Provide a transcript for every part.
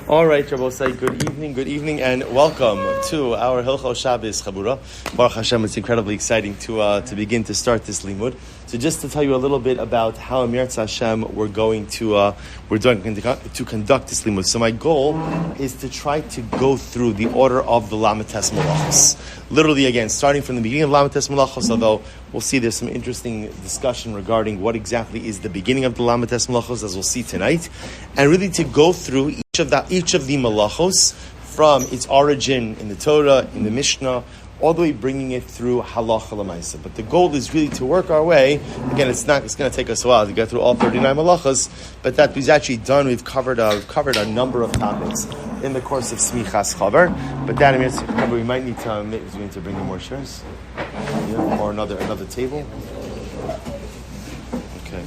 All right, Rabbosai, good evening, and welcome to our Hilchos Shabbos Chaburah. Baruch Hashem, it's incredibly exciting to begin to start this limud. So just to tell you a little bit about how Emirtz Hashem we're going to conduct this limud. So my goal is to try to go through the order of the Melachos Melachos. Literally, again, starting from the beginning of Melachos Melachos, although we'll see there's some interesting discussion regarding what exactly is the beginning of the Melachos Melachos, as we'll see tonight, and really to go through each of the Melachos from its origin in the Torah, in the Mishnah, all the way bringing it through halacha l'maisa. But the goal is really to work our way. Again, it's going to take us a while to get through all 39 Melachos, but that we've actually done. We've covered a number of topics in the course of Smichas Chaver. But that remember, we might need to bring in more chairs, or another table. Okay.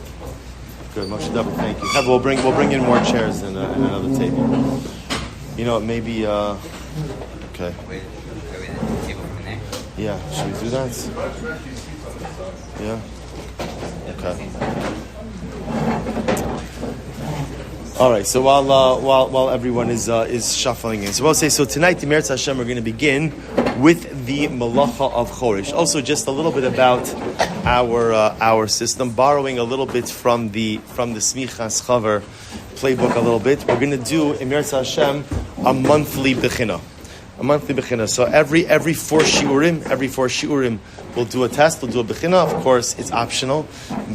Good, Moshe David, thank you. We'll bring in more chairs and another table. Maybe. Okay. Yeah, should we do that? Yeah. Okay. All right. So while everyone is shuffling in, so I'll say tonight, Emirtz Hashem, we're going to begin with the Malacha of Choresh. Also, just a little bit about our system, borrowing a little bit from the Smichas Chaver playbook. A little bit. We're going to do Emirtz Hashem a monthly bechina. So every four shiurim, we'll do a test. We'll do a bechina. Of course, it's optional,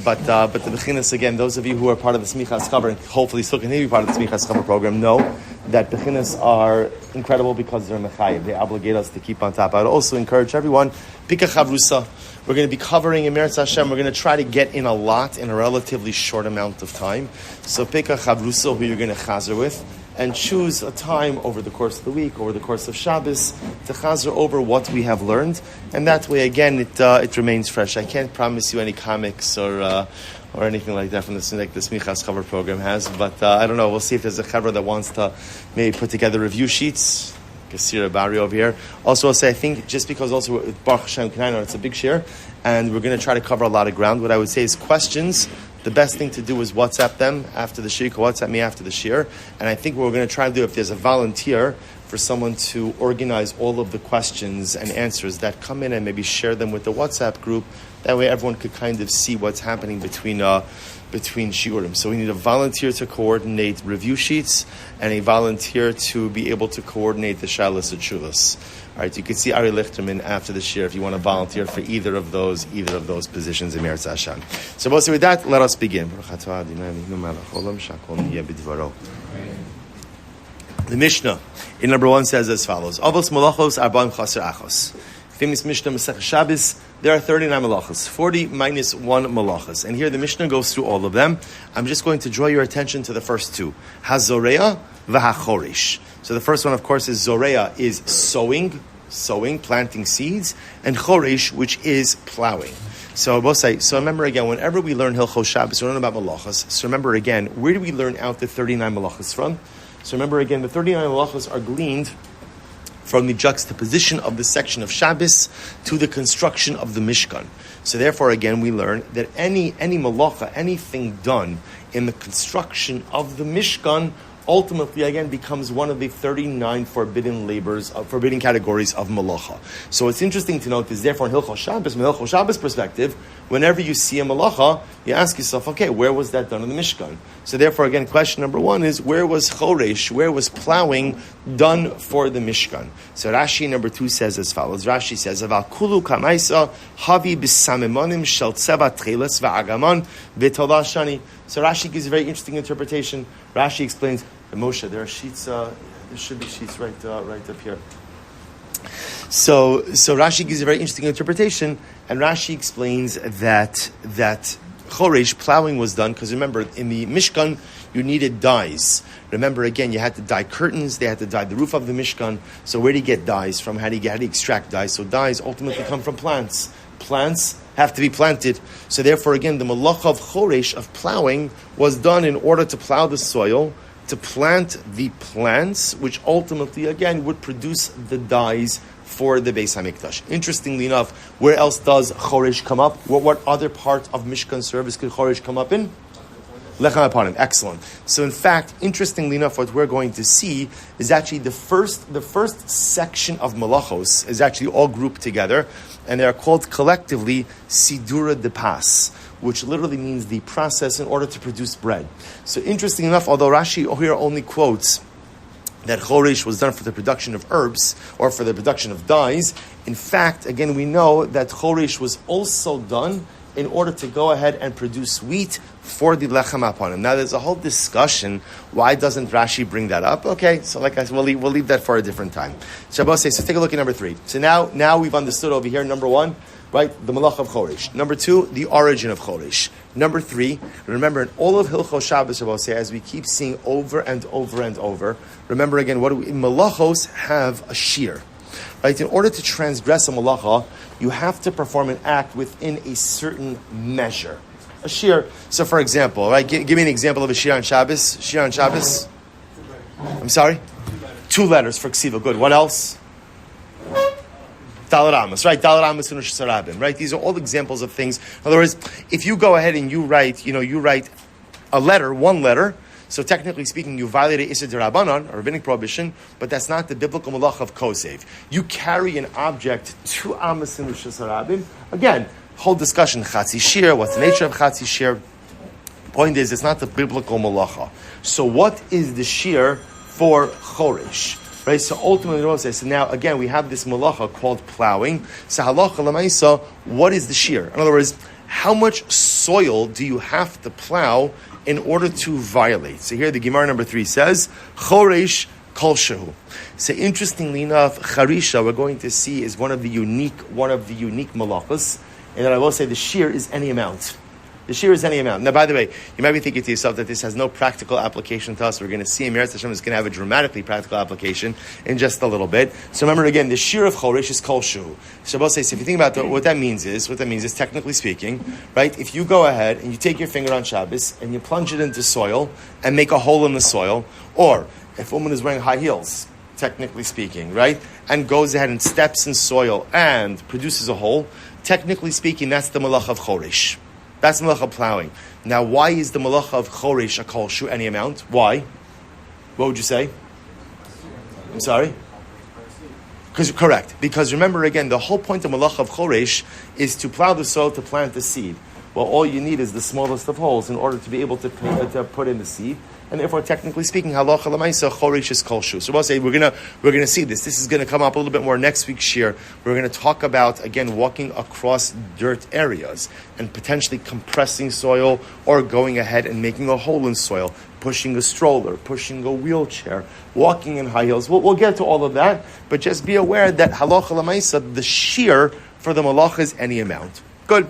but the bechinas, again, those of you who are part of the Smichas Chaver and hopefully still continue to be part of the Smichas Chaver program know that bechinas are incredible because they're mechayiv. They obligate us to keep on top. I would also encourage everyone, pika chavrusa. We're going to be covering Emirtz Hashem. We're going to try to get in a lot in a relatively short amount of time. So pika chavrusa, who you're going to chazer with, and choose a time over the course of the week, over the course of Shabbos, to chazer over what we have learned, and that way, again, it remains fresh. I can't promise you any comics or anything like that from the Smichas Chaver program has, but I don't know. We'll see if there's a chaver that wants to maybe put together review sheets. Kasira Barry over here. Also, I'll say, I think just because also with Baruch Hashem K'nai, it's a big share, and we're going to try to cover a lot of ground. What I would say is questions. The best thing to do is WhatsApp them after the shir. WhatsApp me after the shir. And I think what we're going to try to do, if there's a volunteer for someone to organize all of the questions and answers that come in and maybe share them with the WhatsApp group, that way everyone could kind of see what's happening between shiurim. So we need a volunteer to coordinate review sheets and a volunteer to be able to coordinate the shalas and shulas. All right, you can see Ari Lichterman after the shir if you want to volunteer for either of those positions in Emirtz Hashem. So mostly with that, let us begin. The Mishnah in number 1 says as follows: Avos Melachos arba'im chaser achos. Famous Mishnah Masechah Shabbos. There are 39 Melachos, 40 minus 1 Melachos, and here the Mishnah goes through all of them. I'm just going to draw your attention to the first two: Hazoreah v'Hachoresh. So the first one, of course, is Zoreah, is sowing, planting seeds, and Choresh, which is plowing. So remember again, whenever we learn Hilchos Shabbos, we learn about Melachos. So remember again, where do we learn out the 39 Melachos from? So remember again, the 39 Melachos are gleaned from the juxtaposition of the section of Shabbos to the construction of the Mishkan. So therefore, again, we learn that any malacha, anything done in the construction of the Mishkan, ultimately, again, becomes one of the 39 forbidden categories of malacha. So what's interesting to note is, therefore, in Hilchos Shabbos, from Hilchos Shabbos perspective, whenever you see a malacha, you ask yourself, okay, where was that done in the Mishkan? So therefore, again, question number 1 is, where was Choresh, where was plowing done for the Mishkan? So Rashi number 2 says as follows. Rashi says, Aval kulu kamaisa havi b'samemonim shel tzeva tcheles v'agaman v'tolah shani. So Rashi gives a very interesting interpretation. Rashi explains, Moshe, there are sheets, there should be sheets right up here. So Rashi gives a very interesting interpretation, and Rashi explains that Choresh, plowing, was done, because remember, in the Mishkan, you needed dyes. Remember, again, you had to dye curtains, they had to dye the roof of the Mishkan. So where do you get dyes from? How do you extract dyes? So dyes ultimately come from plants. Plants have to be planted. So therefore, again, the malacha of Choresh, of plowing, was done in order to plow the soil, to plant the plants, which ultimately, again, would produce the dyes for the Beis HaMikdash. Interestingly enough, where else does Choresh come up? What other part of Mishkan service could Choresh come up in? Lechem Apanim. Excellent. So in fact, interestingly enough, what we're going to see is actually the first section of Melachos is actually all grouped together, and they are called collectively Sidura de Pas, which literally means the process in order to produce bread. So interesting enough, although Rashi here only quotes that Choresh was done for the production of herbs or for the production of dyes, in fact, again, we know that Choresh was also done in order to go ahead and produce wheat for the Lechem Apanim. Now, there's a whole discussion, why doesn't Rashi bring that up? Okay, so like I said, we'll leave that for a different time. Shabbos says, so take a look at number 3. So now we've understood over here, number 1, right, the Malach of Choresh. Number 2, the origin of Choresh. Number 3, remember in all of Hilchos Shabbos, as we keep seeing over and over and over, remember again, what do we, Melachos have a shear. Right? In order to transgress a malacha, you have to perform an act within a certain measure. A shear. So for example, right, give me an example of a shear on Shabbos. Shear on Shabbos? I'm sorry? 2 letters for ksiva. Good. What else? Dalet Amos, right? Dalet Amos and Rosh Hashanah, right? These are all examples of things. In other words, if you go ahead and you write a letter, 1 letter, so technically speaking, you violated Issa D'Rabbanan, a rabbinic prohibition, but that's not the biblical malach of Kosev. You carry an object to Amos and Rosh Hashanah. Again, whole discussion, Chatzi Shir, what's the nature of Chatzi Shir? Point is, it's not the biblical malacha. So what is the shear for Choresh? Right, so ultimately, the Rambam says, so now again, we have this malacha called plowing. So halacha l'maisa, what is the shear? In other words, how much soil do you have to plow in order to violate? So here the Gemara number 3 says, Choresh kol shehu. So interestingly enough, Charisha, we're going to see, is one of the unique malachas, and then I will say the shear is any amount. The shear is any amount. Now, by the way, you might be thinking to yourself that this has no practical application to us. We're going to see Meretz Hashem is going to have a dramatically practical application in just a little bit. So remember again, the shear of Choresh is kol shu. Shabbos says, if you think about what that means is technically speaking, right? If you go ahead and you take your finger on Shabbos and you plunge it into soil and make a hole in the soil, or if a woman is wearing high heels, technically speaking, right, and goes ahead and steps in soil and produces a hole, technically speaking, that's the malach of Choresh. That's the malach of plowing. Now, why is the malach of Choresh a kol shu any amount? Why? What would you say? I'm sorry? Correct. Because remember again, the whole point of malach of Choresh is to plow the soil to plant the seed. Well, all you need is the smallest of holes in order to be able to put in the seed. And therefore, technically speaking, halacha l'maisa Choresh is kol shu. So we'll say we're gonna see this. This is gonna come up a little bit more next week's shir. We're gonna talk about again walking across dirt areas and potentially compressing soil or going ahead and making a hole in soil, pushing a stroller, pushing a wheelchair, walking in high heels. We'll get to all of that, but just be aware that halacha l'maisa, the shear for the malach is any amount. Good.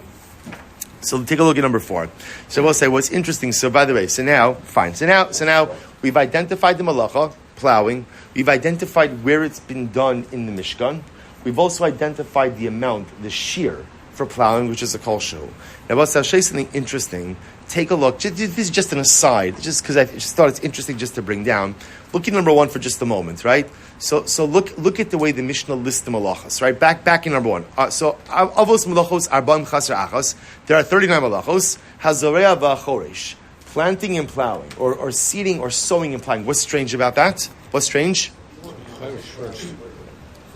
So take a look at number 4. So we'll say what's interesting. So by the way, so now we've identified the malacha, plowing. We've identified where it's been done in the Mishkan. We've also identified the amount, the shear for plowing, which is a kol shu. Now, I'll show you something interesting. Take a look. This is just an aside, just because I just thought it's interesting just to bring down. Look at number 1 for just a moment, right? So look at the way the Mishnah lists the malachos, right? Back in number 1. So avos malachos arba'im chaser achos. There are 39 malachos. Hazoreah va'choresh, planting and plowing, or seeding or sowing and plowing. What's strange about that? What's strange?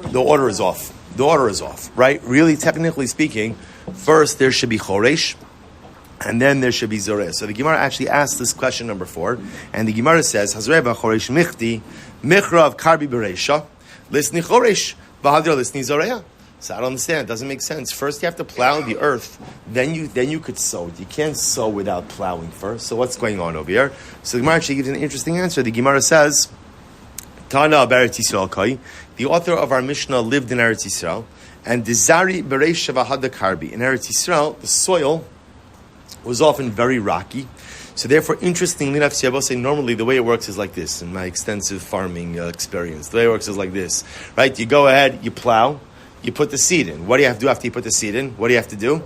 The order is off. The order is off, right? Really, technically speaking, first there should be choresh, and then there should be zoreh. So the Gemara actually asked this question number 4, and the Gemara says, Hazoreh v'choresh michti, michrav karbi bereisha, lisni choresh, v'hadra lisni zoreh. So I don't understand. It doesn't make sense. First you have to plow the earth, then you could sow it. You can't sow without plowing first. So what's going on over here? So the Gemara actually gives an interesting answer. The Gemara says, Tana Eretz Yisrael Kai, the author of our Mishnah lived in Eretz Yisrael, and Dizari Bereisha v'hada karbi. In Eretz Yisrael, the soil was often very rocky. So therefore, interestingly enough, say normally the way it works is like this, in my extensive farming experience. The way it works is like this, right? You go ahead, you plow, you put the seed in. What do you have to do after you put the seed in? What do you have to do?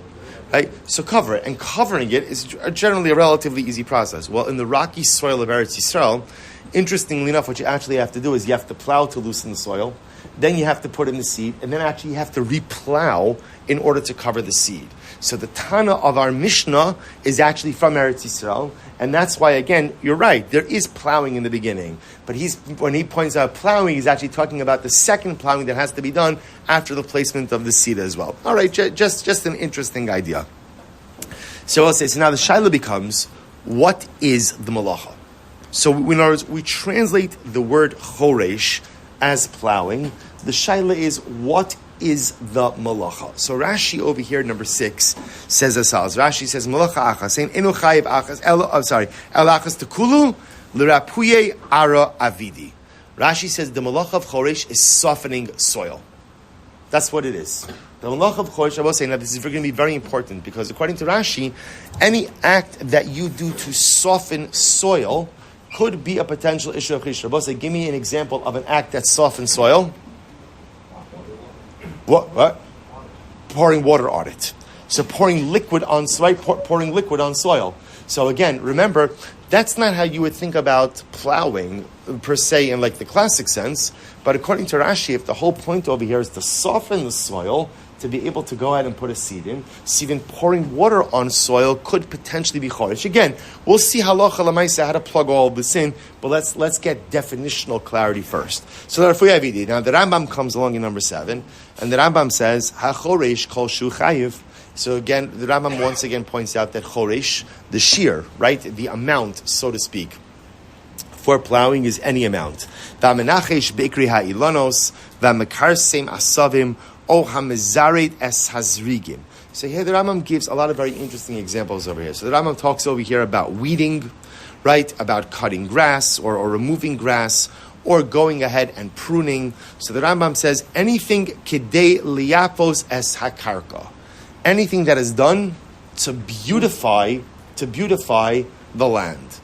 Right? So cover it. And covering it is generally a relatively easy process. Well, in the rocky soil of Eretz Yisrael, Interestingly enough, what you actually have to do is you have to plow to loosen the soil, then you have to put in the seed, and then actually you have to replow in order to cover the seed. So the Tana of our Mishnah is actually from Eretz Yisrael, and that's why, again, you're right, there is plowing in the beginning. But when he points out plowing, he's actually talking about the second plowing that has to be done after the placement of the seed as well. All right, just an interesting idea. So I'll say, so now the shaila becomes, what is the malacha? So in other words, we translate the word choresh as plowing. The shaila is, what is the malacha? So Rashi over here, number 6, says as follows. Rashi says, malacha achas, saying, enu chayiv achas, el achas tekulu, l'rapuye ara avidi. Rashi says, the malacha of choresh is softening soil. That's what it is. The malacha of choresh, I will say, now this is going to be very important, because according to Rashi, any act that you do to soften soil could be a potential issue of Choresh. Rabbi say, give me an example of an act that softens soil. What? Pouring water on it. So pouring liquid on soil, pouring liquid on soil. So again, remember, that's not how you would think about plowing per se in like the classic sense. But according to Rashi, if the whole point over here is to soften the soil, to be able to go ahead and put a seed in, so even pouring water on soil could potentially be choresh. Again, we'll see halacha l'maisa how to plug all of this in, but let's get definitional clarity first. So now the Rambam comes along in number 7, and the Rambam says ha-choresh kol shu chayiv. So again, the Rambam once again points out that choresh, the shear, right, the amount, so to speak, for plowing is any amount. V'amenachesh beikri ha'ilanos v'mekarsem asavim o hamizaret es hazrigim. So here the Rambam gives a lot of very interesting examples over here. So the Rambam talks over here about weeding, right, about cutting grass or removing grass, or going ahead and pruning. So the Rambam says anything kidei liyapos es hakarka, anything that is done to beautify the land.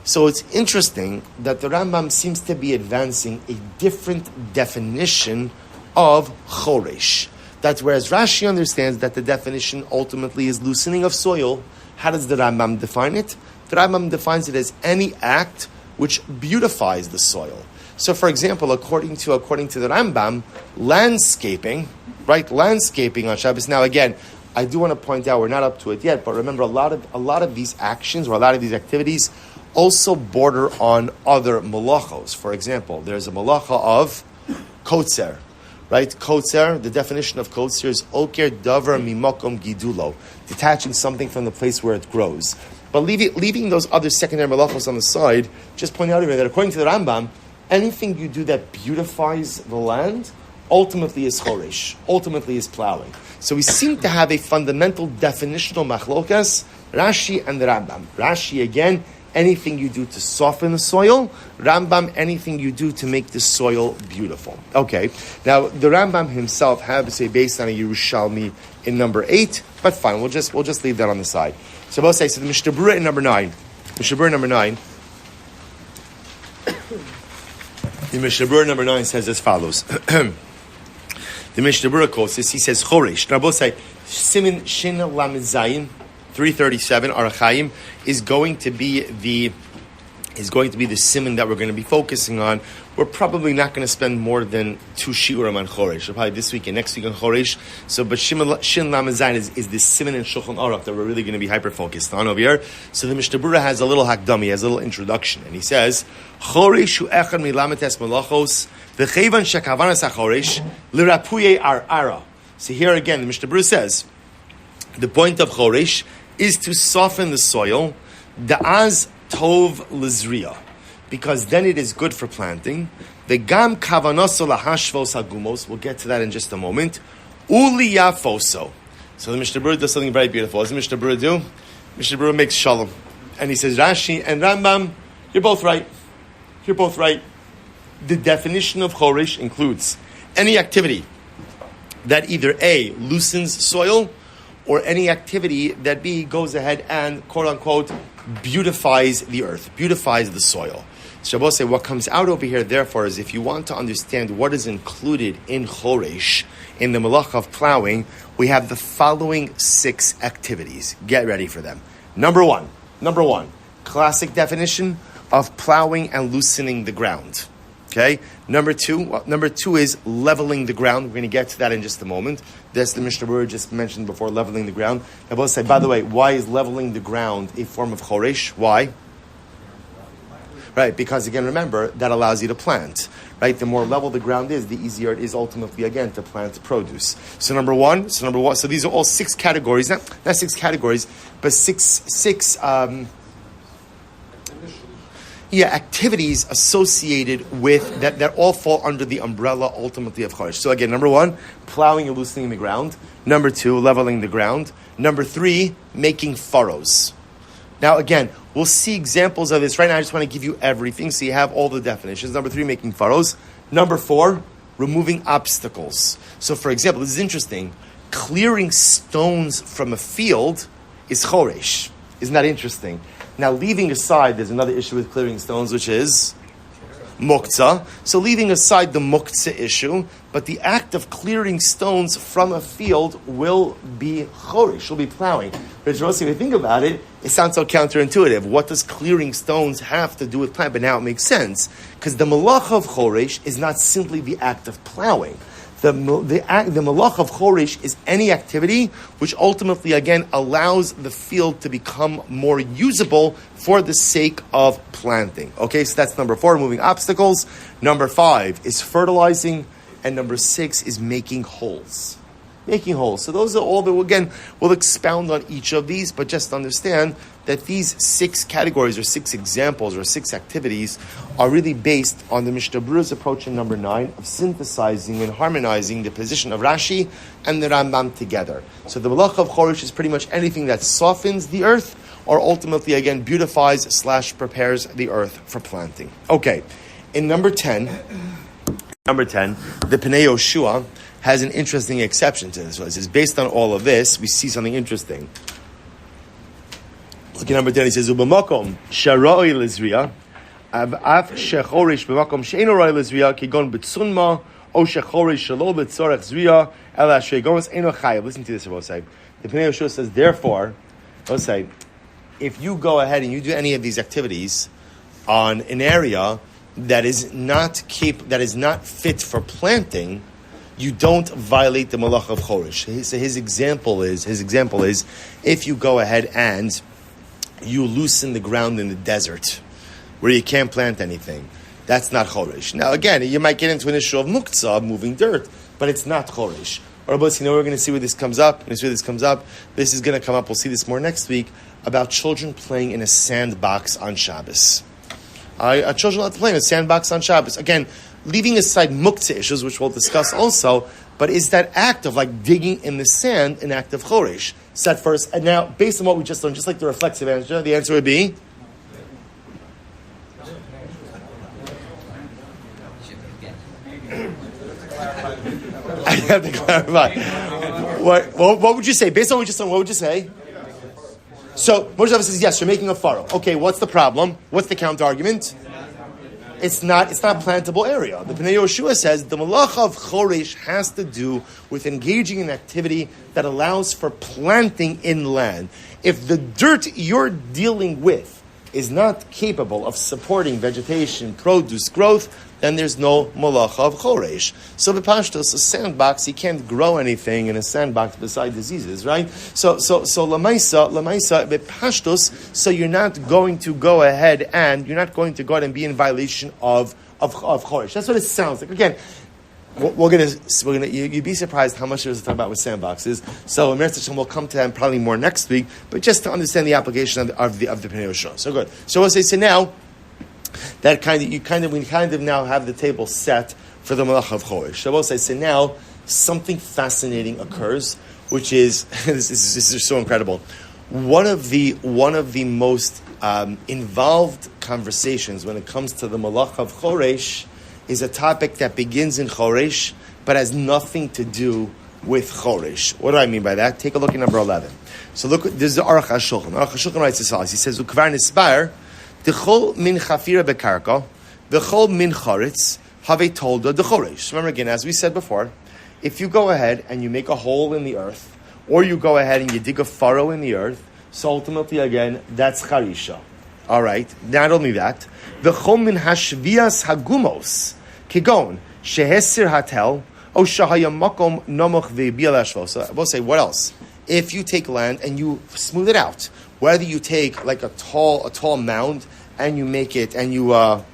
So it's interesting that the Rambam seems to be advancing a different definition of choresh. That's whereas Rashi understands that the definition ultimately is loosening of soil. How does the Rambam define it? The Rambam defines it as any act which beautifies the soil. So, for example, according to the Rambam, landscaping, right? Landscaping on Shabbos. Now, again, I do want to point out we're not up to it yet, but remember, a lot of these actions or a lot of these activities also border on other malachos. For example, there's a malacha of kotzer. Right? Kotzer, the definition of kotzer is oker davar mimokom gidulo, detaching something from the place where it grows. But leaving those other secondary malachos on the side, just pointing out here that according to the Rambam, anything you do that beautifies the land ultimately is choresh, ultimately is plowing. So we seem to have a fundamental definitional machlokas, Rashi and the Rambam. Rashi again, anything you do to soften the soil. Rambam, anything you do to make the soil beautiful. Okay, now the Rambam himself had to say based on a Yerushalmi in number 8, but fine, we'll just leave that on the side. So we'll say, so the Mishnah Berurah in number 9. The Mishnah Berurah number 9 says as follows. The Mishnah Berurah quotes this, he says, Choresh. Now both say, Simin Shin Lamed Zayin, 337 Arachayim is going to be the siman that we're going to be focusing on. We're probably not going to spend more than 2 shiurim on Choresh. Probably this week and next week on Choresh. So, but Shin Lamed Zayin is the siman in Shulchan Aruch that we're really going to be hyper focused on over here. So the Mishnah Berurah has a little hakdami, has a little introduction, and he says, Choresh hu echad milametes melachos v'chevan shekavanas hachoresh l'rapuye ara. So here again, the Mishnah Berurah says the point of Choresh is to soften the soil, da'az tov lizriya, because then it is good for planting. The gam kavanoso lahashvos hagumos, we'll get to that in just a moment. Uli yafoso. So the Mishnah Berurah does something very beautiful. What does the Mishnah Berurah do? Mishnah Berurah makes shalom. And he says, Rashi and Rambam, you're both right. The definition of Choresh includes any activity that either A, loosens soil, or any activity that B, goes ahead and, quote-unquote, beautifies the earth, beautifies the soil. Shabbos say, what comes out over here, therefore, is if you want to understand what is included in Choresh, in the malacha of plowing, we have the following 6 activities. Get ready for them. Number one, classic definition of plowing and loosening the ground. Okay. Number two is leveling the ground. We're going to get to that in just a moment. That's the Mishnah Berurah just mentioned before, leveling the ground. I will say, by the way, why is leveling the ground a form of choresh? Why? Right, because again, remember, that allows you to plant. Right, the more level the ground is, the easier it is ultimately, again, to plant produce. So number one, so these are all 6 categories, not 6 categories, but six activities associated with that all fall under the umbrella ultimately of choresh. So again, number 1, plowing and loosening the ground. Number 2, leveling the ground. Number 3, making furrows. Now again, we'll see examples of this. Right now I just want to give you everything so you have all the definitions. Number 3, making furrows. Number 4, removing obstacles. So for example, this is interesting. Clearing stones from a field is choresh. Isn't that interesting? Now, leaving aside, there's another issue with clearing stones, which is muktzah. So leaving aside the muktzah issue, but the act of clearing stones from a field will be choresh, will be plowing. But if you think about it, it sounds so counterintuitive. What does clearing stones have to do with plowing? But now it makes sense, because the malacha of choresh is not simply the act of plowing. The malach of choresh is any activity which ultimately, again, allows the field to become more usable for the sake of planting. Okay, so that's number 4, removing obstacles. Number 5 is fertilizing. And number 6 is making holes. Making holes. So those are all that, again, we'll expound on each of these, but just understand that these 6 categories or 6 examples or 6 activities are really based on the Mishnah Berurah's approach in number 9 of synthesizing and harmonizing the position of Rashi and the Rambam together. So the Malach of Choresh is pretty much anything that softens the earth or ultimately, again, beautifies / prepares the earth for planting. Okay, in number 10, the Pnei Yoshua has an interesting exception to this. It says, based on all of this, we see something interesting. Look at number 10, he says, Ubamakom sharoi lizriya, af shechorish b'makom she'eno roi lizriya, kigon b'tsunma, o shechorish shalo b'tzorech zriya, ela she'gomas eno chayav. Listen to this, Rabosai. The Pnei Yoshua says, therefore, Rabosai, if you go ahead and you do any of these activities on an area that is not fit for planting, you don't violate the malach of choresh. So his example is if you go ahead and you loosen the ground in the desert where you can't plant anything, that's not choresh. Now again, you might get into an issue of muktzah, moving dirt, but it's not choresh. Or we're going to see where this comes up. This is going to come up. We'll see this more next week about children playing in a sandbox on Shabbos. Children allowed to play in a sandbox on Shabbos. Again, leaving aside muktzah issues, which we'll discuss also, but is that act of like digging in the sand an act of choresh? Set first, and now based on what we just learned, just like the reflexive answer, the answer would be. I have to clarify. What would you say? Based on what we just learned, what would you say? So Moshe says yes, you're making a furrow. Okay, what's the problem? What's the counter argument? It's not plantable area. The Pnei Yoshua says the malacha of choresh has to do with engaging in activity that allows for planting in land. If the dirt you're dealing with is not capable of supporting vegetation, produce, growth, then there's no malacha of choresh. So b'pashtos, a sandbox, you can't grow anything in a sandbox beside diseases, right? So lamaisa b'pashtos, so you're not going to go ahead and be in violation of choresh. That's what it sounds like. Again, you'd be surprised how much there is to talk about with sandboxes. So we'll come to that probably more next week, but just to understand the application of the Pnei Yoshua. So good. So we'll say, so now, we kind of now have the table set for the Malach of Choresh. So we'll say, so now something fascinating occurs, which is this is so incredible. One of the most involved conversations when it comes to the Malach of Choresh is a topic that begins in Choresh but has nothing to do with Choresh. What do I mean by that? Take a look at number 11. So look, this is the Aruch HaShulchan. Aruch HaShulchan writes this as he says, "Ukvar nisbar dechol min chafira bekarka, vechol min charetz have tolda dechoresh." Remember again, as we said before, if you go ahead and you make a hole in the earth, or you go ahead and you dig a furrow in the earth, so ultimately again, that's charisha. All right. Not only that, the chomin hashvias hagumos kigon shehesir hatel o shahaya makom nomoch ve'bial ashvo. So I will say, what else? If you take land and you smooth it out, whether you take like a tall mound and you make it and you what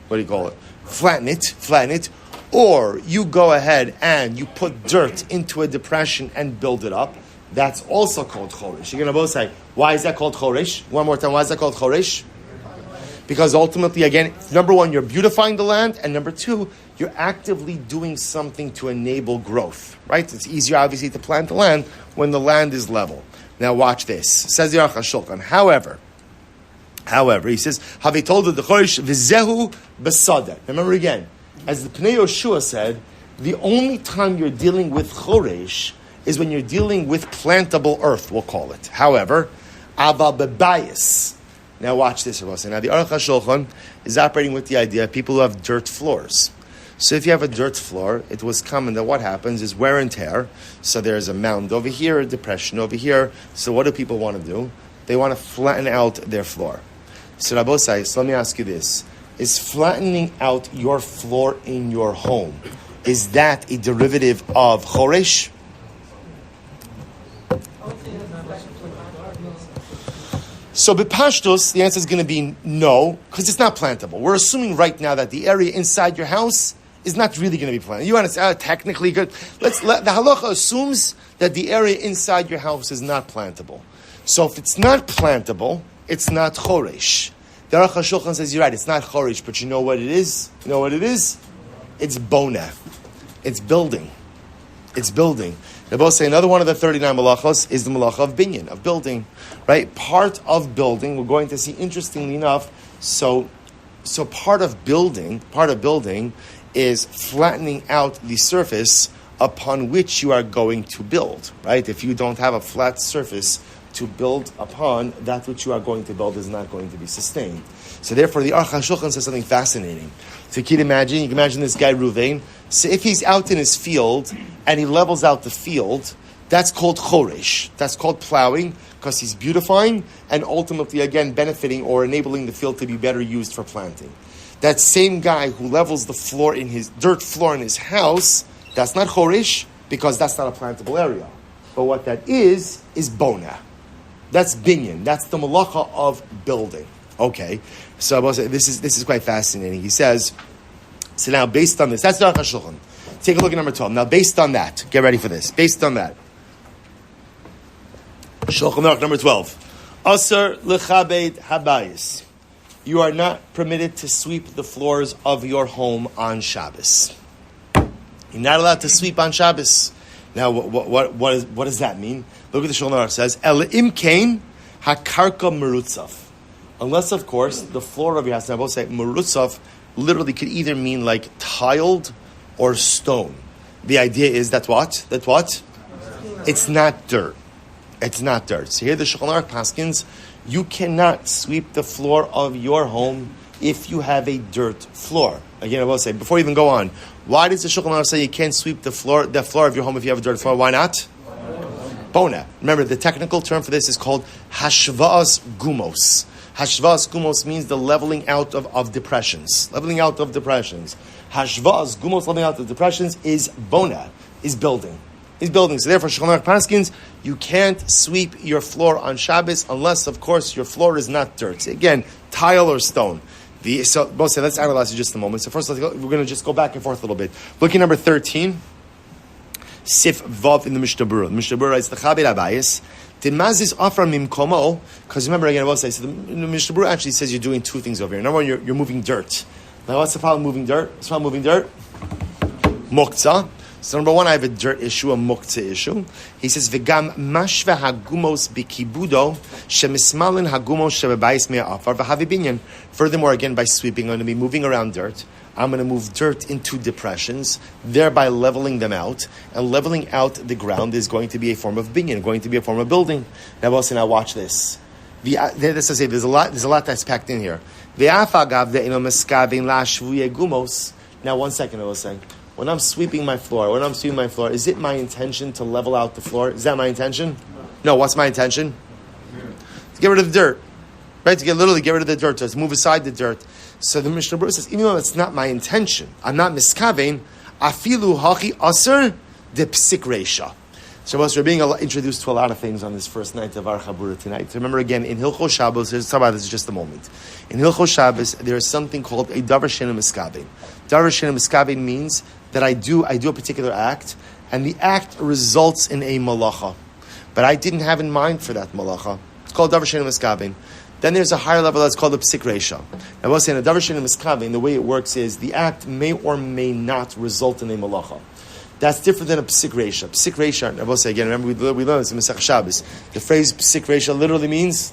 do you call it? Flatten it, or you go ahead and you put dirt into a depression and build it up. That's also called choresh. You're going to both say, why is that called choresh? One more time, why is that called choresh? Because ultimately, again, number one, you're beautifying the land, and number two, you're actively doing something to enable growth, right? It's easier, obviously, to plant the land when the land is level. Now watch this. Says the Aruch HaShulchan. However, he says, Havi told the choresh v'zehu b'sadeh. Remember again, as the Pnei Yoshua said, the only time you're dealing with choresh is when you're dealing with plantable earth, we'll call it. However, ava bebayis. Now watch this, Rabbi. Now the Aruch HaShulchan is operating with the idea of people who have dirt floors. So if you have a dirt floor, it was common that what happens is wear and tear. So there's a mound over here, a depression over here. So what do people want to do? They want to flatten out their floor. So Rabbi, so let me ask you this. Is flattening out your floor in your home, is that a derivative of choresh? So b'pashtus, the answer is going to be no, because it's not plantable. We're assuming right now that the area inside your house is not really going to be planted. You understand? Technically good. The halacha assumes that the area inside your house is not plantable. So if it's not plantable, it's not choresh. The Aruch HaShulchan says, you're right, it's not choresh, but you know what it is? You know what it is? It's bona. It's building. It's building. They both say another one of the 39 melachos is the melacha of binyan, of building, right? Part of building, we're going to see, interestingly enough, so part of building is flattening out the surface upon which you are going to build, right? If you don't have a flat surface to build upon, that which you are going to build is not going to be sustained. So therefore, the Aruch HaShulchan says something fascinating. So you can imagine this guy Ruvain. So if he's out in his field and he levels out the field, that's called choresh. That's called plowing, because he's beautifying and ultimately, again, benefiting or enabling the field to be better used for planting. That same guy who levels the floor in his dirt floor in his house, that's not choresh, because that's not a plantable area. But what that is bona. That's binyan. That's the melacha of building. Okay, so this is quite fascinating. He says, so now based on this, that's the Aruch HaShulchan. Take a look at number 12. Now based on that, get ready for this. Based on that, Shulchan Aruch number 12. Asar lechabed habayis. You are not permitted to sweep the floors of your home on Shabbos. You're not allowed to sweep on Shabbos. Now, what does that mean? Look at the Shulchan Aruch says, El imkein hakarka merutzaf. Unless, of course, the floor of your house, and I will say, merutzaf literally could either mean like tiled or stone. The idea is that what? It's not dirt. It's not dirt. So here the Shulchan Aruch paskins, you cannot sweep the floor of your home if you have a dirt floor. Again, I will say, before you even go on, why does the Shulchan Aruch say you can't sweep the floor of your home if you have a dirt floor? Why not? Bona. Remember, the technical term for this is called hashva'as gumos. Hashva'as gumos means the leveling out of depressions. Leveling out of depressions. Hashva'as gumos, leveling out of depressions, is bona, is building. So therefore, Shulchan Aruch paskins, you can't sweep your floor on Shabbos unless, of course, your floor is not dirt. So again, tile or stone. Let's analyze it just a moment. So first, we're going to just go back and forth a little bit. Look at number 13. Sif Vav in the Mishnah Berurah. The Mishnah Berurah writes, the Chabed Abayis, Timazis Afra Mimkomo, because remember, again, I will say, so the Mishnah Berurah actually says you're doing two things over here. Number one, you're moving dirt. Now, what's the problem moving dirt? Moktzah. So number one, I have a dirt issue, a muktzah issue. He says, "V'gam mashve hagumos bikibudo shemismalin hagumos shebebayis me'afar v'havi binyan." Furthermore, again, by sweeping, I'm going to be moving around dirt. I'm going to move dirt into depressions, thereby leveling them out. And leveling out the ground is going to be a form of binyan, going to be a form of building. Now, also, now watch this. There's a lot that's packed in here. Now, one second, I was saying. When I'm sweeping my floor, is it my intention to level out the floor? Is that my intention? No, what's my intention? To get rid of the dirt. right? To literally get rid of the dirt, to move aside the dirt. So the Mishnah Berurah says, even though it's not my intention, I'm not miskavein, afilu hachi aser de psik reisha. Shabbos, we're being introduced to a lot of things on this first night of our Chaburah tonight. So remember again, in Hilchos Shabbos, let's talk about this just a moment. In Hilchos Shabbos, there is something called a davar she'eino miskavein. Davar she'eino miskavein means that I do a particular act, and the act results in a malacha. But I didn't have in mind for that malacha. It's called davar she'eino miskavein. Then there's a higher level that's called a psik reisha. Now, I was saying a davar she'eino miskavein, the way it works is the act may or may not result in a malacha. That's different than a psik reisha. Psik reisha, I will say again, remember we learned this in Masech Shabbos. The phrase psik reisha literally means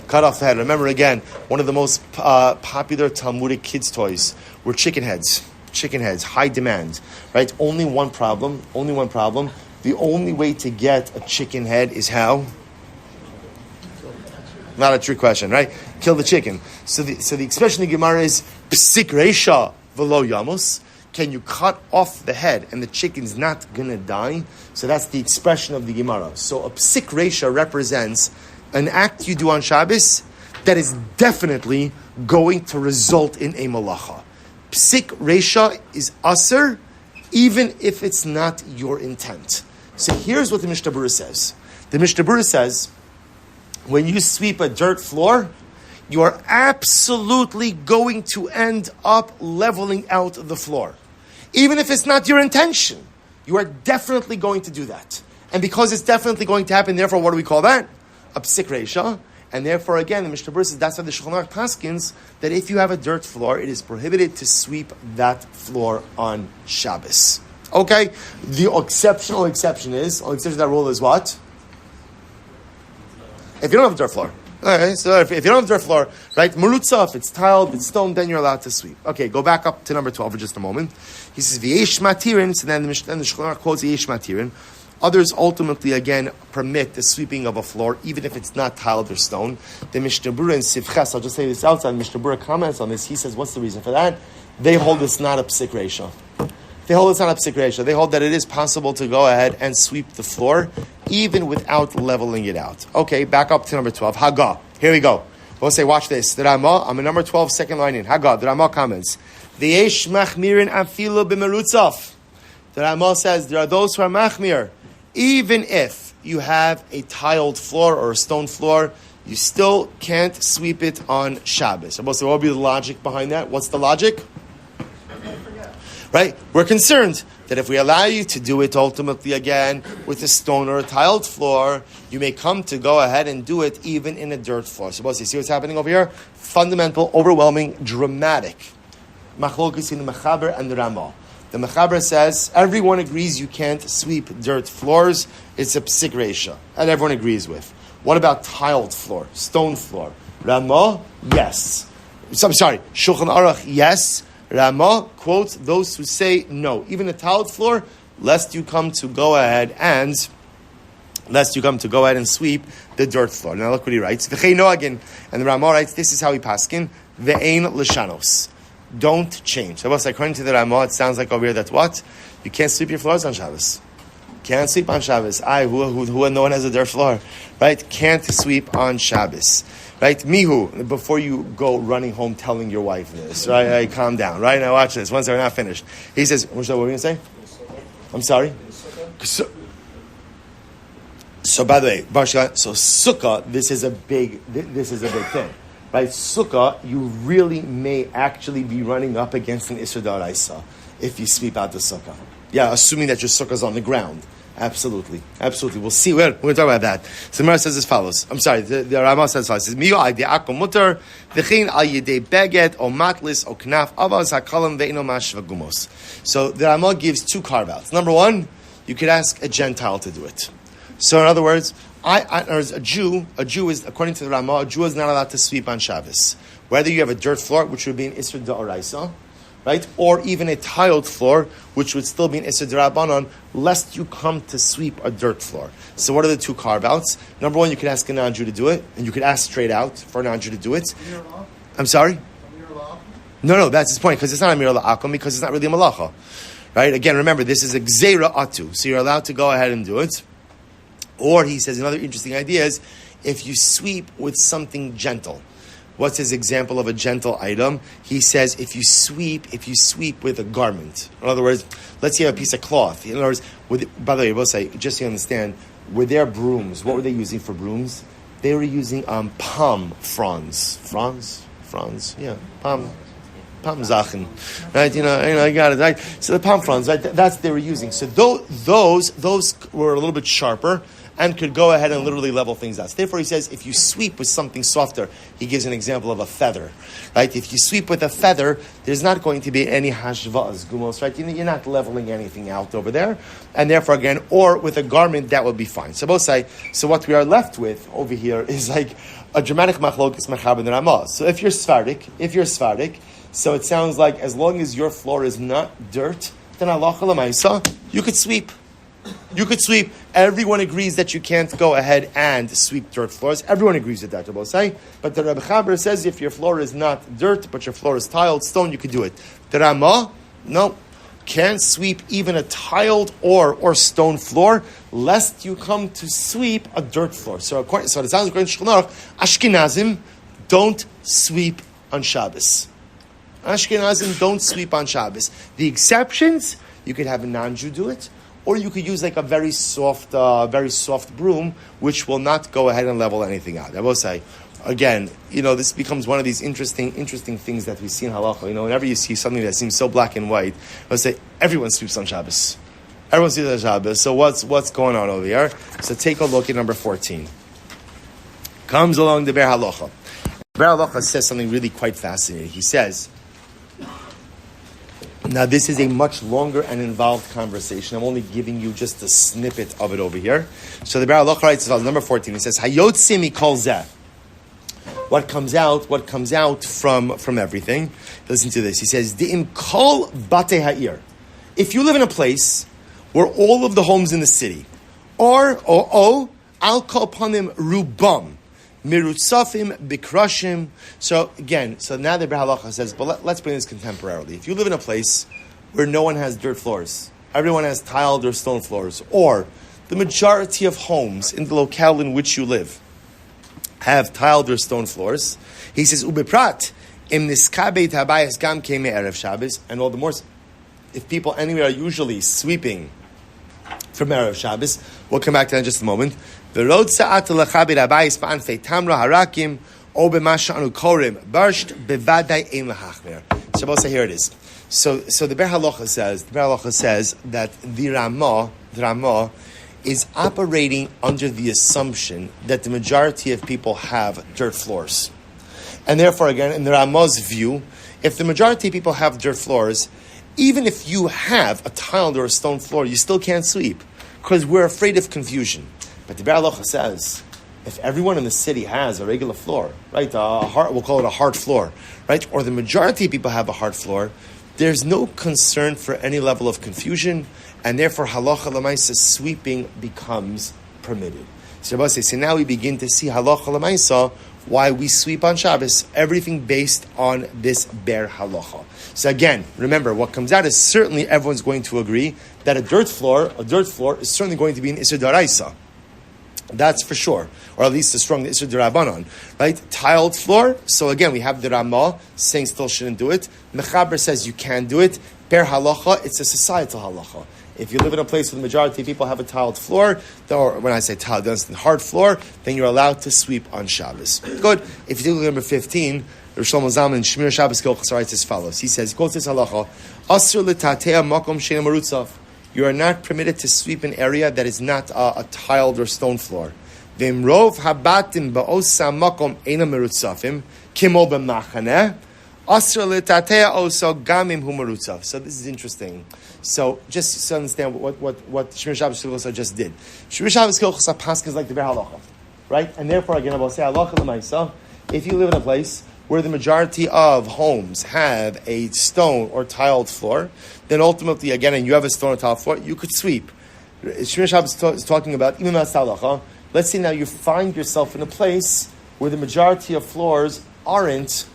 cut off the head. Remember again, one of the most popular Talmudic kids' toys were chicken heads. Chicken heads, high demand, right? Only one problem. The only way to get a chicken head is how? Not a trick question, right? Kill the chicken. So the expression in Gemara is psik reisha v'lo yamos. Can you cut off the head and the chicken's not going to die? So that's the expression of the Gemara. So a psik reisha represents an act you do on Shabbos that is definitely going to result in a malacha. Psik reisha is aser, even if it's not your intent. So here's what the Mishnah Berurah says. The Mishnah Berurah says, when you sweep a dirt floor, you are absolutely going to end up leveling out the floor. Even if it's not your intention, you are definitely going to do that. And because it's definitely going to happen, therefore, what do we call that? A psik reisha. And therefore, again, the Mishnah Berurah says that's why the Shulchan Aruch paskins that if you have a dirt floor, it is prohibited to sweep that floor on Shabbos. Okay? The exception to that rule is what? If you don't have a dirt floor. Okay, so if you don't have a dirt floor, right, merutza, if it's tiled, if it's stone, then you're allowed to sweep. Okay, go back up to number 12 for just a moment. He says, v'yesh matirin, so then the Shulchan Aruch quotes v'yesh matirin. Others ultimately, again, permit the sweeping of a floor, even if it's not tiled or stone. The Mishnah Berurah in Sivches, I'll just say this outside, Mishnah Berurah comments on this. He says, what's the reason for that? They hold it's not a psik reisha. They hold that it is possible to go ahead and sweep the floor, even without leveling it out. Okay, back up to number 12. Haggah. Here we go. We'll say, watch this. The Ramah, I'm in number 12, second line in. Haggah, the Ramah comments. V'yesh machmirin afilu b'merutzav. The Ramah says, there are those who are machmir. Even if you have a tiled floor or a stone floor, you still can't sweep it on Shabbos. So what will be the logic behind that? What's the logic? Right? We're concerned that if we allow you to do it ultimately again with a stone or a tiled floor, you may come to go ahead and do it even in a dirt floor. So you see what's happening over here? Fundamental, overwhelming, dramatic. Machlokes in the Mechaber and the Ramah. The Mechaber says, everyone agrees you can't sweep dirt floors. It's a psik reisha. And everyone agrees with. What about tiled floor, stone floor? Ramah, yes. I'm sorry, Shulchan Aruch, yes. Ramah quotes those who say no. Even a tiled floor, lest you come to go ahead and sweep the dirt floor. Now look what he writes. V'chei noagin. And the Ramah writes, this is how he paskin. Ve'ein l'shanos. Don't change. So according to the Ramah, it sounds like over here that what? You can't sweep your floors on Shabbos. Can't sweep on Shabbos. Who no one has a dirt floor. Right? Can't sweep on Shabbos. Right? Mihu, before you go running home telling your wife this, right? Calm down. Right? Now watch this. Once we're not finished. He says, what were we going to say? I'm sorry? So by the way, so sukkah, this is a big thing. Right? Sukkah, you really may actually be running up against an Isser D'Oraisa if you sweep out the sukkah. Yeah, assuming that your sukkah is on the ground. Absolutely. We'll see. We're going to talk about that. So the Gemara says as follows. I'm sorry, the Ramah says as follows. It says, Miyo ayde akum mutar, v'chein al yedei beget, o matlis, o knaf, avaz hakalam ve'ino mash v'gumos. So the Ramah gives two carve-outs. Number one, you could ask a Gentile to do it. So in other words, a Jew is, according to the Ramah, a Jew is not allowed to sweep on Shabbos. Whether you have a dirt floor, which would be an Isser D'Oraisa, right? Or even a tiled floor, which would still be an Isser D'Rabbanan, lest you come to sweep a dirt floor. So what are the two carve-outs? Number one, you could ask a non-Jew to do it, and you could ask straight out for a non-Jew to do it. I'm sorry? No, that's his point, because it's not a Mir La'akum, because it's not really a Malacha. Right? Again, remember, this is a Gzeira Atu, so you're allowed to go ahead and do it. Or, he says, another interesting idea is, if you sweep with something gentle. What's his example of a gentle item? He says if you sweep with a garment. In other words, let's say a piece of cloth. In other words, by the way, we'll say, just so you understand, with their brooms, what were they using for brooms? They were using palm fronds. Fronds? Yeah, palm zachen. Right? You know, I got it, right? So the palm fronds, right? That's what they were using. So those were a little bit sharper and could go ahead and literally level things out. So therefore, he says, if you sweep with something softer, he gives an example of a feather, right? If you sweep with a feather, there's not going to be any hashvaz gumos, right? You're not leveling anything out over there, and therefore, again, or with a garment, that would be fine. So both say, so what we are left with over here is like a dramatic machlokes mechab and Ramah. So if you're Sephardic, so it sounds like as long as your floor is not dirt, then halacha l'maisa, you could sweep. You could sweep. Everyone agrees that you can't go ahead and sweep dirt floors. Everyone agrees with that, Rabbi say. But the Rebbe Chaburah says if your floor is not dirt, but your floor is tiled stone, you could do it. The Ramah, no, can't sweep even a tiled or stone floor, lest you come to sweep a dirt floor. So it sounds according to Shulchan Aruch, Ashkenazim don't sweep on Shabbos. Ashkenazim don't sweep on Shabbos. The exceptions, you could have a non-Jew do it, or you could use like a very soft broom, which will not go ahead and level anything out. I will say, again, this becomes one of these interesting things that we see in halacha. Whenever you see something that seems so black and white, I would say everyone sweeps on Shabbos. Everyone sweeps on Shabbos. So what's going on over here? So take a look at number 14. Comes along the Ber Halacha. Ber Halacha says something really quite fascinating. He says, now, this is a much longer and involved conversation. I'm only giving you just a snippet of it over here. So the Ber Halacha writes, number 14, he says, Hayotzi mikol zeh. What comes out from everything. Listen to this. He says, Di'im kol bate ha'ir. If you live in a place where all of the homes in the city, or al kol panim rubam, mirutzafim bikrushim. So now the Ber Halacha says, but let's bring this contemporarily. If you live in a place where no one has dirt floors, everyone has tiled or stone floors, or the majority of homes in the locale in which you live have tiled or stone floors, he says, ubeprat im niskabeit habayis gam keme erev Shabbos, and all the more if people anyway are usually sweeping from erev Shabbos. We'll come back to that in just a moment. The road sa'at lechabed habayis ba'anfei tamra harakim o b'masha anu korim barsht bevadai ein lahachmer. So here it is. So the Ber Halacha says that the Ramah is operating under the assumption that the majority of people have dirt floors. And therefore, again, in the Ramah's view, if the majority of people have dirt floors, even if you have a tiled or a stone floor, you still can't sweep, because we're afraid of confusion. But the Ber Halacha says, if everyone in the city has a regular floor, right, we'll call it a hard floor, right, or the majority of people have a hard floor, there's no concern for any level of confusion, and therefore halacha l'maisa sweeping becomes permitted. So now we begin to see halacha l'maisa why we sweep on Shabbos, everything based on this Ber Halacha. So again, remember, what comes out is certainly everyone's going to agree that a dirt floor is certainly going to be an Isser D'Oraisa. That's for sure, or at least a strong Isser D'Rabbanan, right? Tiled floor. So again, we have the Ramah saying still shouldn't do it. Mechaber says you can do it. Per halacha, it's a societal halacha. If you live in a place where the majority of people have a tiled floor, or when I say tiled, that's a hard floor, then you're allowed to sweep on Shabbos. Good. If you look at number 15, Rosh Shlomo Zalman in Shmir Shabbos Hilchos writes as follows. He says, quotes this halacha, Asur l'tatea makom she'eino marutzav. You are not permitted to sweep an area that is not a tiled or stone floor. V'imrov habatim ba'osa makom eina merutzafim kimo b'machaneh asr l'tatea oso gamim hu merutzav. So this is interesting. So just to understand what Shmir Shabbos Hilchos just did. Shmir Shabbos Hilchos paskins like the Ber Halacha, right? And therefore, again, I will say halacha l'maisa. If you live in a place where the majority of homes have a stone or tiled floor, then ultimately, again, and you have a stone or tiled floor, you could sweep. Shmir Shabbos is talking about even halacha. Let's say now you find yourself in a place where the majority of floors aren't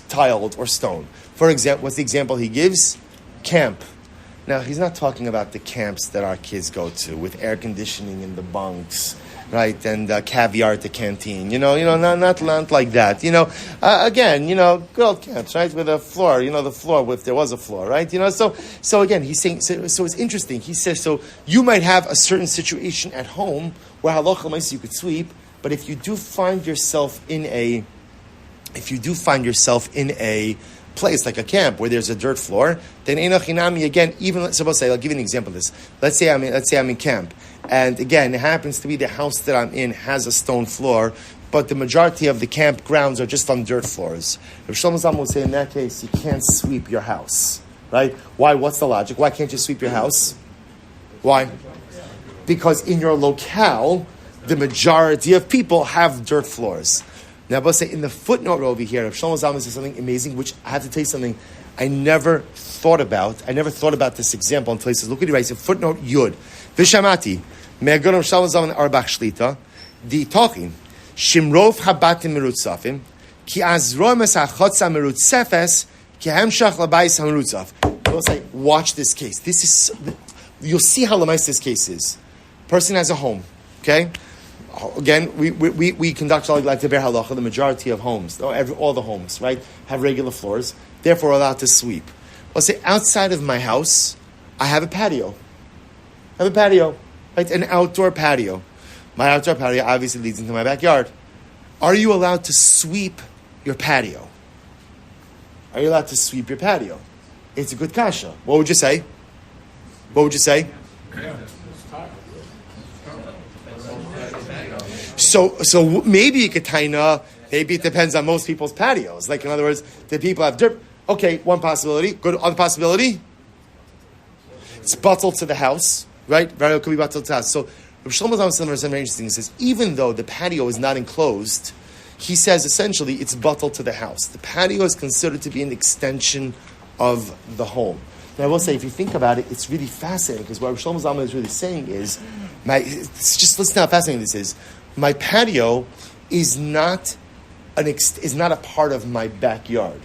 tiled or stone. For example, what's the example he gives? Camp. Now, he's not talking about the camps that our kids go to with air conditioning in the bunks right? And caviar at the canteen, not like that. Again, good old camps, right? With a floor, the floor, if there was a floor, right? So again, he's saying, so it's interesting. He says, so you might have a certain situation at home where halacha l'maisa you could sweep, but if you do find yourself in a place like a camp where there's a dirt floor, then enoch hinami, again, even suppose I'll give you an example of this. Let's say I'm in camp, and again, it happens to be the house that I'm in has a stone floor, but the majority of the campgrounds are just on dirt floors. Rav Shlomo Zalman would say in that case, you can't sweep your house, right? Why? What's the logic? Why can't you sweep your house? Why? Because in your locale, the majority of people have dirt floors. Now, I say in the footnote over here, Rav Shlomo Zalman says something amazing, which I have to tell you something I never thought about. I never thought about this example until he says, look what he writes in footnote Yud. Vishamati, me'agon Rav Shlomo Zalman arbach shlita, di talking, shimrov habatim merutzafim, ki azro mesachotza merutzefes, ki hemshach labayis hamerutzaf. I will say, watch this case. You'll see how lamais this case is. Person has a home, okay? Again, we conduct like the Ber Halacha. The majority of homes, all the homes, right, have regular floors. Therefore, allowed to sweep. Let's say outside of my house, I have a patio. Right, an outdoor patio. My outdoor patio obviously leads into my backyard. Are you allowed to sweep your patio? Are you allowed to sweep your patio? It's a good kasha. What would you say? So maybe you could maybe it depends on most people's patios. Like in other words, the people have dirt. Okay, one possibility. Good other possibility. It's bottled to the house, right? Very could be bottled to the house. So Rav Shlomo Zalman says something very interesting. He says even though the patio is not enclosed, he says essentially it's bottled to the house. The patio is considered to be an extension of the home. And I will say, if you think about it, it's really fascinating because what Rav Shlomo Zalman is really saying is, just listen to how fascinating this is. My patio is not a part of my backyard.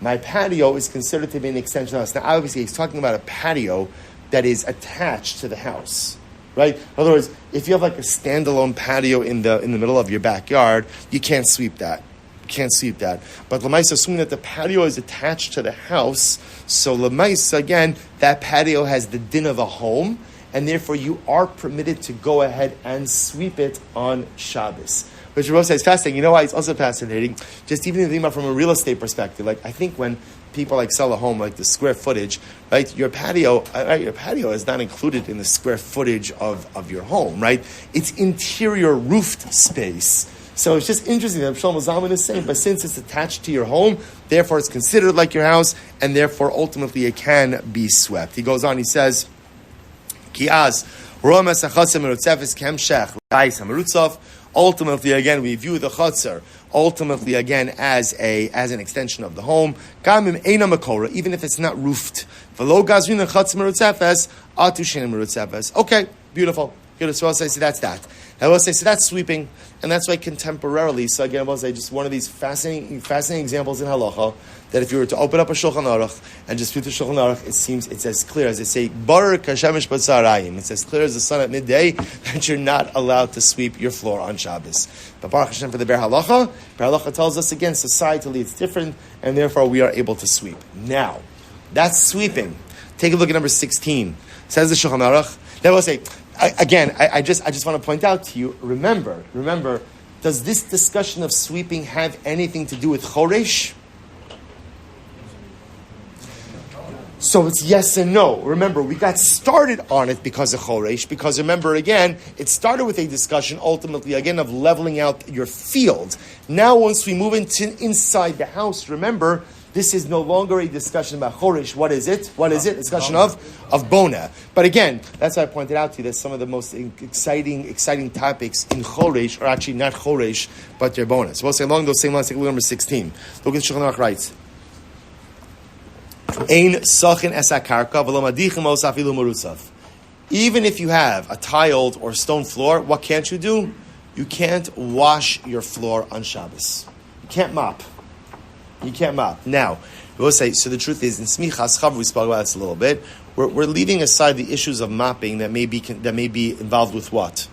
My patio is considered to be an extension of the house. Now, obviously, he's talking about a patio that is attached to the house, right? In other words, if you have like a standalone patio in the middle of your backyard, you can't sweep that. But Lamaisa, assuming that the patio is attached to the house, so Lamaisa, again, that patio has the din of a home, and therefore you are permitted to go ahead and sweep it on Shabbos. Which Rabbi says fascinating. You know why it's also fascinating? Just even thinking about from a real estate perspective. Like I think when people like sell a home, like the square footage, right? Your patio is not included in the square footage of your home, right? It's interior roofed space. So it's just interesting that Shlomo Zalman is saying, but since it's attached to your home, therefore it's considered like your house, and therefore ultimately it can be swept. He goes on, he says, ultimately, again, we view the chutzner ultimately again as an extension of the home. Even if it's not roofed. Okay, beautiful. So I'll say, so that's that. I will say, so that's sweeping, and that's why contemporarily. So again, I will say, just one of these fascinating examples in halacha that if you were to open up a Shulchan Aruch and just read the Shulchan Aruch, it's as clear as they say, Bar kashemesh b'tzarayim. It's as clear as the sun at midday that you're not allowed to sweep your floor on Shabbos. But Baruch Hashem for the Ber Halacha tells us again, societally it's different, and therefore we are able to sweep. Now, that's sweeping. Take a look at number 16. Says the Shulchan Aruch. Then we'll say, again, I just want to point out to you, remember, does this discussion of sweeping have anything to do with Choresh? So it's yes and no. Remember, we got started on it because of Choresh, because remember, again, it started with a discussion, ultimately, again, of leveling out your field. Now, once we move into inside the house, remember, this is no longer a discussion about Choresh. What is it? Discussion of Bona. But again, that's why I pointed out to you that some of the most exciting topics in Choresh are actually not Choresh, but they're Bona. So we'll say along those same lines, take a look at number 16. Look at Shulchan Aruch writes. Ein sachin es hakarka v'lo madichim os afilu merutzav. Even if you have a tiled or stone floor, what can't you do? You can't wash your floor on Shabbos. You can't mop. Now, we will say, so the truth is, in Smichas Chav, we spoke about this a little bit. We're leaving aside the issues of mopping that may be involved with what?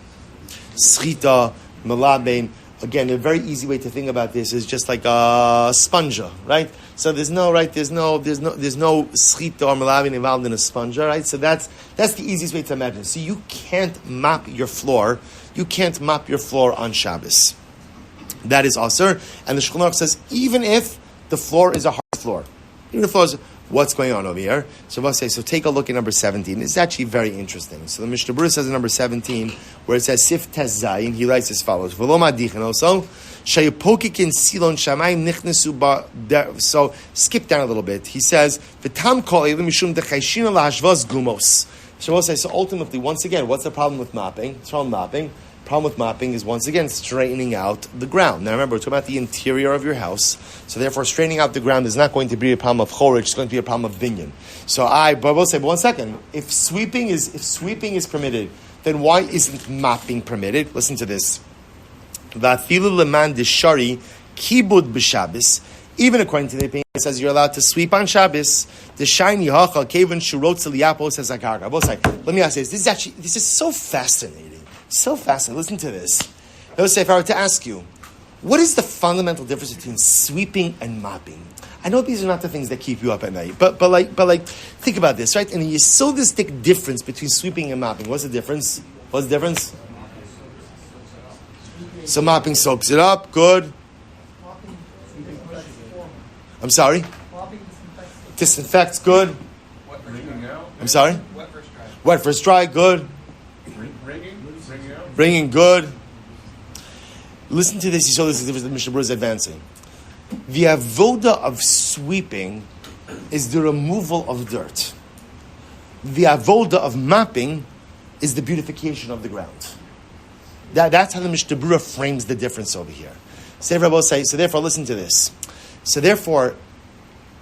schita, melabein. Again, a very easy way to think about this is just like a sponge, right? So there's no schita or melabein involved in a sponge, right? So that's the easiest way to imagine. So you can't mop your floor. You can't mop your floor on Shabbos. That is asur. And the Shulchan Aruch says even if the floor is a hard floor, even if the floor is, what's going on over here? So we'll say, so take a look at number 17. It's actually very interesting. So the Mishnah Berurah says in number 17, where it says Sif Tez Zayin, he writes as follows: V'lo madichin also shayipokikin silon shamayim nichnesu ba. So skip down a little bit. He says v'tam kol elim mishum dechayshin lahashvas gumos. So we'll say, so ultimately, once again, what's the problem with mopping? What's wrong with mopping? Problem with mopping is, once again, straightening out the ground. Now remember, we're talking about the interior of your house, so therefore straightening out the ground is not going to be a problem of choresh, it's going to be a problem of binyan. So but I will say, but 1 second, if sweeping is permitted, then why isn't mopping permitted? Listen to this. V'afilu leman deshari kibud b'Shabbos. Even according to the opinion, it says you're allowed to sweep on Shabbos. The shiny hachal kevin shurot liapos says akarka. Let me ask you this. This is so fascinating. So fascinating. Listen to this. I would say, if I were to ask you, what is the fundamental difference between sweeping and mopping? I know these are not the things that keep you up at night, but think about this, right? And you saw this big difference between sweeping and mopping. What's the difference? So mopping soaks it up. Good. I'm sorry? Disinfects, good. I'm sorry? Wet versus dry, good. Bringing, good. Listen to this. You saw this is the difference that Mishnah Berurah is advancing. The avoda of sweeping is the removal of dirt. The avoda of mopping is the beautification of the ground. That's how the Mishnah Berurah frames the difference over here. So therefore, listen to this. So therefore,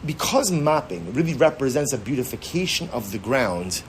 because mopping really represents a beautification of the ground,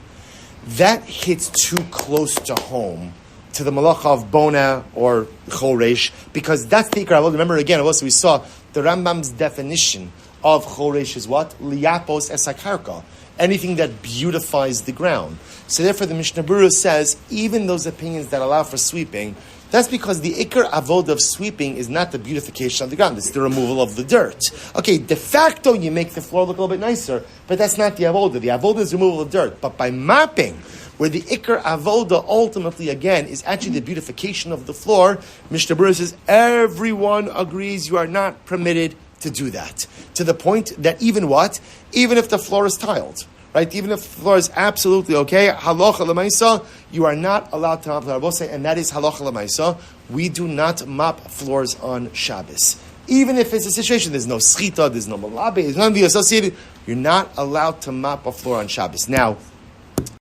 that hits too close to home to the malacha of bona or choresh, because that's the ikar avoda. Remember again, also we saw the Rambam's definition of choresh is what? Liapos esakarka. Anything that beautifies the ground. So therefore the Mishnah Berurah says, even those opinions that allow for sweeping, that's because the ikar avoda of sweeping is not the beautification of the ground, it's the removal of the dirt. Okay, de facto you make the floor look a little bit nicer, but that's not the avoda. The avoda is removal of dirt. But by mopping, where the ikar avoda ultimately again is actually the beautification of the floor, Mishnah Berurah says everyone agrees you are not permitted to do that. To the point that even if the floor is tiled, right? Even if the floor is absolutely okay, halacha l'maisa, you are not allowed to mop the arbose, and that is halacha l'maisa. We do not mop floors on Shabbos. Even if it's a situation, there's no schita, there's no malabe, there's none of the associated, you're not allowed to mop a floor on Shabbos. Now,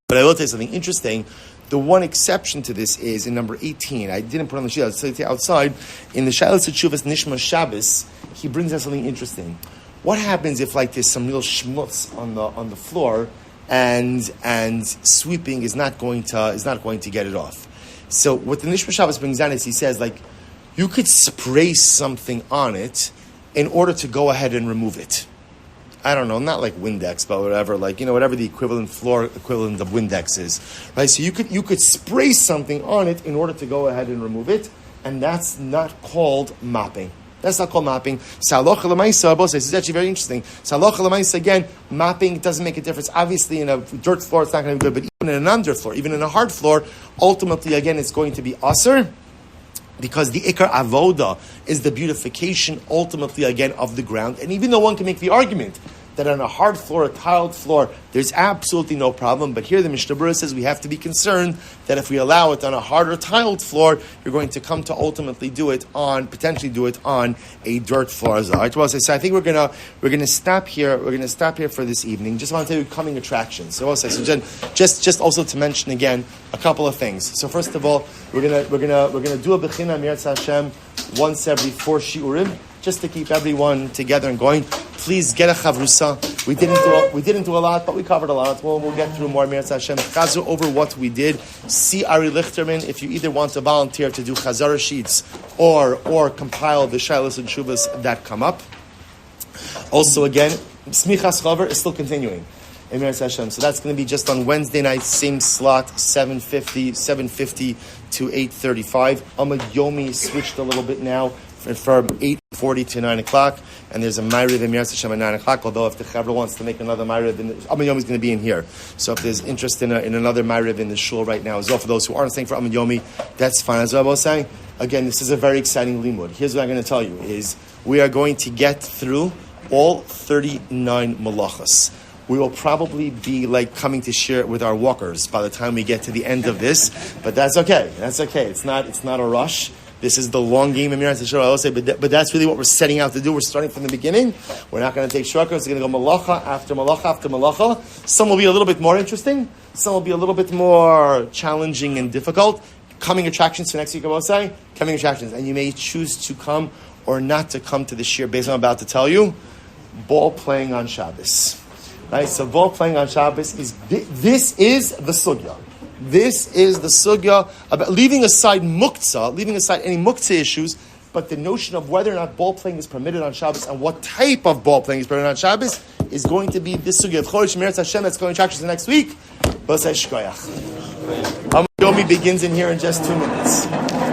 but I will tell you something interesting. The one exception to this is in number 18. I didn't put on the sheet, I'll say it outside. In the Shalos Teshuvas Nishma Shabbos, he brings us something interesting. What happens if there's some real schmutz on the floor and sweeping is not going to get it off? So what the Nishma Shabbos brings down is he says you could spray something on it in order to go ahead and remove it. I don't know, not like Windex, but whatever, whatever the floor equivalent of Windex is, right? So you could spray something on it in order to go ahead and remove it, and that's not called mopping. That's not called mopping. Salocha l'maisa, this is actually very interesting. Salocha l'maisa, again, mopping doesn't make a difference. Obviously, in a dirt floor, it's not going to be good, but even in an under floor, even in a hard floor, ultimately, again, it's going to be asur, because the ikar avoda is the beautification, ultimately, again, of the ground. And even though one can make the argument that on a hard floor, a tiled floor, there's absolutely no problem. But here the Mishnah Berurah says we have to be concerned that if we allow it on a harder tiled floor, you're going to come to ultimately potentially do it on a dirt floor. So I think we're gonna stop here. We're gonna stop here for this evening. Just want to tell you coming attractions. So just also to mention again a couple of things. So first of all, we're gonna do a bechina Mirat Hashem once every 4 shiurim, just to keep everyone together and going. Please get a chavrusa. We didn't do a lot, but we covered a lot. We'll get through more. Mirat Hashem, chazu over what we did. See Ari Lichterman if you either want to volunteer to do chazara sheets or compile the shilas and shuvas that come up. Also, again, smichas chaver is still continuing. Emeretz Hashem. So that's going to be just on Wednesday night, same slot, 7:50 to 8:35. Amad Yomi switched a little bit now from 8:40 to 9 o'clock, and there's a Ma'ariv Emeretz Hashem at 9 o'clock. Although if the Chaburah wants to make another Ma'ariv, Amad Yomi is going to be in here. So if there's interest in another Ma'ariv in the shul right now as well, for those who aren't staying for Amad Yomi, that's fine. As I was saying, again, this is a very exciting limud. Here's what I'm going to tell you: is we are going to get through all 39 Melachos. We will probably be like coming to share it with our walkers by the time we get to the end of this, but that's okay. That's okay. It's not a rush. This is the long game. But that's really what we're setting out to do. We're starting from the beginning. We're not going to take shortcuts. We're going to go malacha after malacha after malacha. Some will be a little bit more interesting. Some will be a little bit more challenging and difficult. Coming attractions for next week, I will say. Coming attractions. And you may choose to come or not to come to the shir based on what I'm about to tell you. Ball playing on Shabbos. Right? So ball playing on Shabbos this is the sugya. This is the sugya about leaving aside muktzah, leaving aside any muktzah issues, but the notion of whether or not ball playing is permitted on Shabbos and what type of ball playing is permitted on Shabbos is going to be this sugya of Choresh-part1 Hashem that's going to attract us next week. B'aseh shkoyach. Yomi begins in here in just 2 minutes.